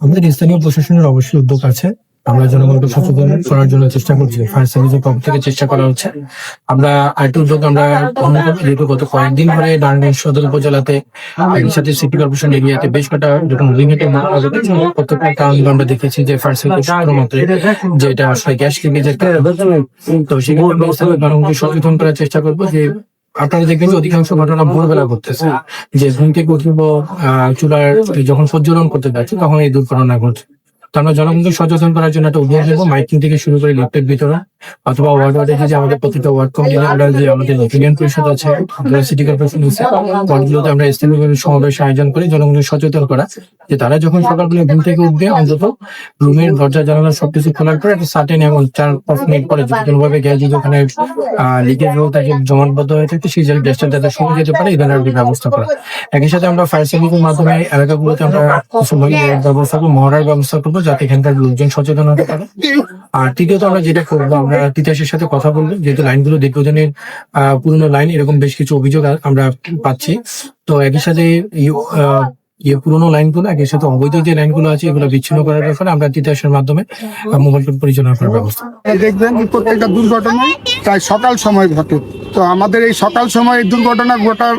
আমাদের স্থানীয় প্রশাসনের অবশ্যই উদ্যোগ আছে। আমরা জনগণকে সচেতন করার জন্য চেষ্টা করছি, ফায়ার সার্ভিসের পক্ষ থেকে চেষ্টা করা হচ্ছে। আমরা আরেকটা উদ্যোগ আমরা গ্রহণ করবো, যেহেতু গত কয়েকদিন ধরে নারায়ণগঞ্জ সদর উপজেলাতে একই সাথে সিটি কর্পোরেশন এরিয়াতে বেশ কটা যখন লিমিটেড প্রত্যেকটা কারণ আমরা দেখেছি যে ফায়ার সার্ভিস মাত্রে যে এটা আসলে গ্যাস লিকেজের তো সেক্ষেত্রে আমরা স্থানীয় জনগণকে সচেতন করার চেষ্টা করবো যে আপনারা দেখবেন যে অধিকাংশ ঘটনা ভোরবেলা ঘটতেছে, যে ঘুম থেকে উঠব চুলার যখন প্রজ্বলন করতে যাচ্ছে তখন এই দুর্ঘটনা ঘটছে। তো আমরা জনগণকে সচেতন করার জন্য একটা উদ্যোগ নেবো, মাইকিং থেকে শুরু করে লিফটের ভিতরে অথবা ওয়ার্ড ওয়ার্ডে যে আমাদের প্রতিটা ওয়ার্ড কমিটিতে আমরা যে আমাদের ইউনিয়ন পরিষদ আছে, সিটি কর্পোরেশন আছে, ওয়ার্ডগুলোতে আমরা স্থানীয় সমাবেশ আয়োজন করে জনগণকে সচেতন করা যে তারা যখন সকালবেলা ঘুম থেকে উঠবে অন্তত রুমের দরজা জানালা সবকিছু খোলার পরে একটা সার্টেন এবং 4-5 মিনিট পরে যদি কোনোভাবে গ্যাস যদি ওখানে লিকেজ হয়ে থাকে, জমাটবদ্ধ হয়ে থাকে, সেই জায়গায় গ্যাসটা যাতে সরে যেতে পারে এই ধরনের ব্যবস্থা করা। একই সাথে আমরা ফায়ার সার্ভিসের মাধ্যমে এলাকাগুলোতে আমরা কিছু ব্যবস্থা করবো, মহড়ার ব্যবস্থা করবো যাতে এখানকার লোকজন সচেতন হতে পারে। আর তৃতীয়ত আমরা যেটা করবো, আমরা তিতাসের সাথে কথা বলবো, যেহেতু লাইনগুলো দীর্ঘদিনের পুরোনো লাইন, এরকম বেশ কিছু অভিযোগ আমরা পাচ্ছি। তো একই সাথে পুরোনো লাইনগুলো একই সাথে অবৈধ যে লাইনগুলো আছে এগুলো বিচ্ছিন্ন করার ব্যাপারে আমরা তিতাসের মাধ্যমে মোবাইল কোড পরিচালনা করার ব্যবস্থা। দেখবেন যে প্রত্যেকটা দুর্ঘটনা প্রায় সকাল সময় ঘটে। তো আমাদের এই সকাল সময় দুর্ঘটনা ঘটার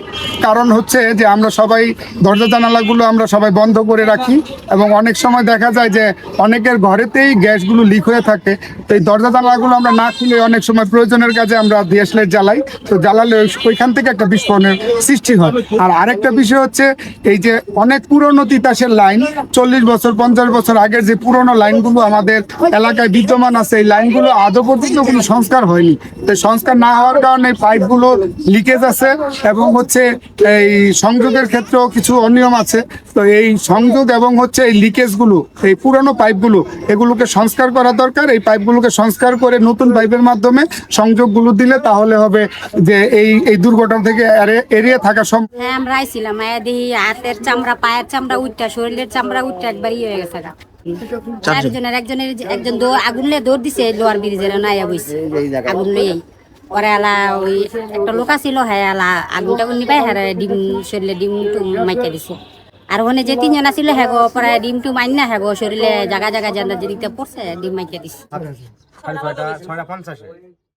কারণ হচ্ছে যে আমরা সবাই দরজা জানালাগুলো আমরা সবাই বন্ধ করে রাখি, এবং অনেক সময় দেখা যায় যে অনেকের ঘরেতেই গ্যাসগুলো লিক হয়ে থাকে। তো এই দরজা জানালাগুলো আমরা না খুলে অনেক সময় প্রয়োজনের কাজে আমরা গ্যাস লাইট জ্বালাই, তো জ্বালালে ওইখান থেকে একটা বিস্ফোরণের সৃষ্টি হয়। আর আরেকটা বিষয় হচ্ছে এই যে অনেক পুরনো তিতাসের লাইন, 40 বছর 50 বছর আগের যে পুরনো লাইনগুলো আমাদের এলাকায় বিদ্যমান আছে, এই লাইনগুলো আদৌ পর্যন্ত কোনো সংস্কার হয়নি। তো সংস্কার না হওয়ার কারণে পাইপগুলো লিকেজ আছে, এবং হচ্ছে এই সংযোগের ক্ষেত্রেও কিছু অনিয়ম আছে। তো এই সংযোগ এবং হচ্ছে এই লিকেজগুলো, এই পুরনো পাইপগুলো, এগুলোকে সংস্কার করা দরকার। এই পাইপগুলোকে সংস্কার করে নতুন পাইপের মাধ্যমে সংযোগগুলো দিলে তাহলে হবে যে এই দুর্ঘটনা থেকে এড়িয়ে থাকা সম্ভব। হ্যাঁ, আমরা আইছিলাম, দেখি হাতের চামড়া, পায়ের চামড়া উঠটা, শরীরের চামড়া উঠটা একবারই হয়ে গেছে। একজন আগুন লিয়ে দৌড় দিছে লোয়ার ব্রিজের নাইয়া বইছে আগুন লইয়াই। পরে আলা ওই একটা লোক ছিল, হ্যাঁ আলা আগুনটা নিবাই, হ্যাঁ ডিম শরীরে ডিম মাইকা দিছে। আর ওখানে যে 3 জন ছিল হ্যাঁ পরে ডিম টু মাইন না, হ্যাঁ শরীরে জায়গা জায়গা যেদিকে পড়ছে ডিম মাইকা দিছে।